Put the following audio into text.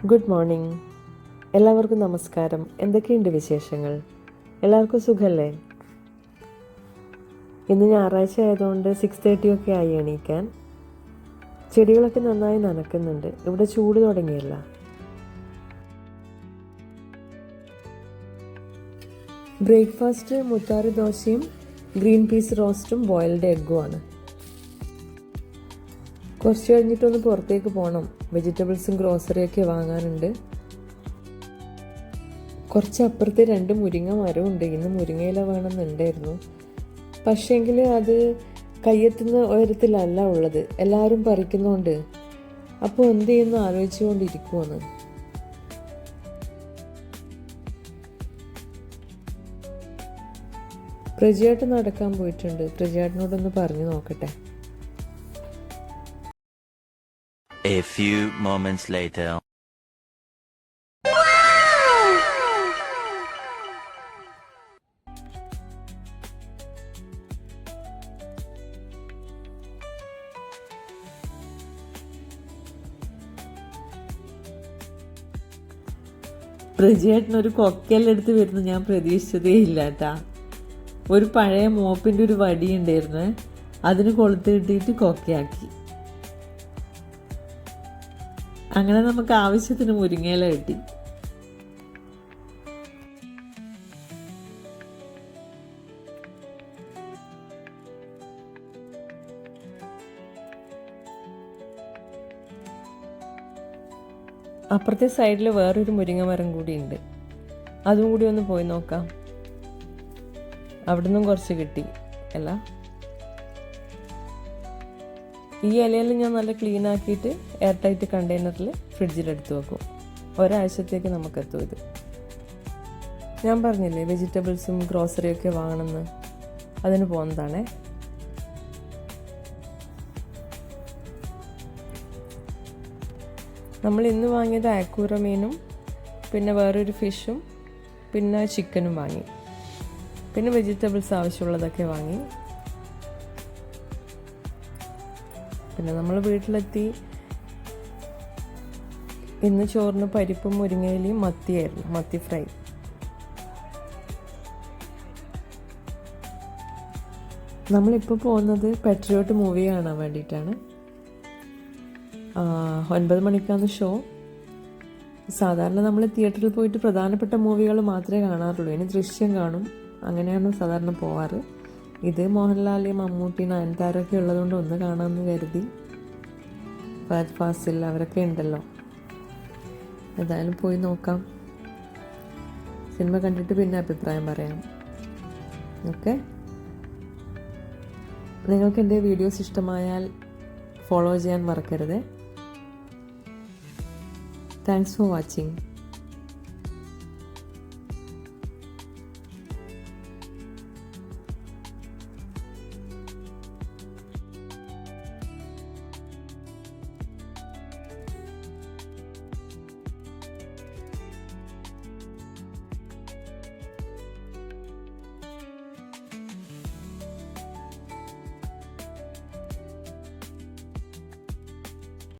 Good morning. എല്ലാവർക്കും നമസ്കാരം. എന്തൊക്കെയുണ്ട് വിശേഷങ്ങൾ? എല്ലാവർക്കും സുഖമല്ലേ? ഇന്ന് ഞായറാഴ്ച ആയതുകൊണ്ട് 6:30 ഒക്കെ ആയി എണീക്കാൻ. ചെടികളൊക്കെ നന്നായി നനയ്ക്കുന്നുണ്ട്. ഇവിടെ ചൂട് തുടങ്ങിയല്ല. ബ്രേക്ക്ഫാസ്റ്റ് മുത്താറി ദോശയും ഗ്രീൻ പീസ് റോസ്റ്റും ബോയിൽഡ് എഗ്ഗുമാണ്. കുറച്ച് കഴിഞ്ഞിട്ടൊന്ന് പുറത്തേക്ക് പോകണം. വെജിറ്റബിൾസും ഗ്രോസറിയൊക്കെ വാങ്ങാനുണ്ട്. കുറച്ച് അപ്പുറത്ത് 2 മുരിങ്ങ മരവും ഉണ്ട്. ഇന്ന് മുരിങ്ങയില വേണമെന്നുണ്ടായിരുന്നു, പക്ഷേങ്കിൽ അത് കയ്യെത്തുന്ന ഉയരത്തിലല്ല ഉള്ളത്. എല്ലാവരും പറിക്കുന്നുണ്ട്. അപ്പോൾ എന്ത് ചെയ്യുന്നു ആലോചിച്ചുകൊണ്ടിരിക്കുവാണ്. പ്രജിയായിട്ട് നടക്കാൻ പോയിട്ടുണ്ട്. പ്രജിയാട്ടിനോടൊന്ന് പറഞ്ഞു നോക്കട്ടെ. A few moments later. പ്രജിയേട്ടനൊരു കൊക്കെല്ലാം എടുത്ത് വരുന്നു ഞാൻ പ്രതീക്ഷിച്ചതേ ഇല്ല കേട്ടാ. ഒരു പഴയ മോപ്പിൻ്റെ ഒരു വടി ഉണ്ടായിരുന്നു, അതിന് കൊളുത്ത് കിട്ടിയിട്ട് കൊക്കയാക്കി. അങ്ങനെ നമുക്ക് ആവശ്യത്തിന് മുരിങ്ങയില കിട്ടി. അപ്പുറത്തെ സൈഡിൽ വേറൊരു മുരിങ്ങ മരം കൂടി ഉണ്ട്. അതും കൂടി ഒന്ന് പോയി നോക്കാം. അവിടെ നിന്നും കുറച്ച് കിട്ടി അല്ല. ഈ ഇലയെല്ലാം ഞാൻ നല്ല ക്ലീൻ ആക്കിയിട്ട് എയർ ടൈറ്റ് കണ്ടെയ്നറിൽ ഫ്രിഡ്ജിലെടുത്ത് വെക്കും. ഒരാഴ്ചത്തേക്ക് നമുക്കെത്തും ഇത്. ഞാൻ പറഞ്ഞില്ലേ വെജിറ്റബിൾസും ഗ്രോസറിയൊക്കെ വാങ്ങണമെന്ന്, അതിന് പോകുന്നതാണേ. നമ്മൾ ഇന്ന് വാങ്ങിയത് ആക്കൂറ മീനും പിന്നെ വേറൊരു ഫിഷും പിന്നെ ചിക്കനും വാങ്ങി. പിന്നെ വെജിറ്റബിൾസ് ആവശ്യമുള്ളതൊക്കെ വാങ്ങി. പിന്നെ നമ്മൾ വീട്ടിലെത്തി. ഇന്ന് ചോറിന് പരിപ്പും മുരിങ്ങയിലയും മത്തിയായിരുന്നു, മത്തി ഫ്രൈ. നമ്മളിപ്പോൾ പോകുന്നത് പെട്രിയോട്ട് മൂവി കാണാൻ വേണ്ടിയിട്ടാണ്. 9 മണിക്കാണ് ഷോ. സാധാരണ നമ്മൾ തിയേറ്ററിൽ പോയിട്ട് പ്രധാനപ്പെട്ട മൂവികൾ മാത്രമേ കാണാറുള്ളൂ. ഇനി ദൃശ്യം കാണും, അങ്ങനെയാണ് സാധാരണ പോവാറ്. ഇത് മോഹൻലാൽ, മമ്മൂട്ടി, നയൻതാരൊക്കെ ഉള്ളതുകൊണ്ട് ഒന്ന് കാണാമെന്ന് കരുതി. ഫഹദ് ഫാസിൽ അവരൊക്കെ ഉണ്ടല്ലോ. ഏതായാലും പോയി നോക്കാം. സിനിമ കണ്ടിട്ട് പിന്നെ അഭിപ്രായം പറയാം. ഓക്കെ. നിങ്ങൾക്ക് എൻ്റെ വീഡിയോസ് ഇഷ്ടമായാൽ ഫോളോ ചെയ്യാൻ മറക്കരുത്. Thanks for watching.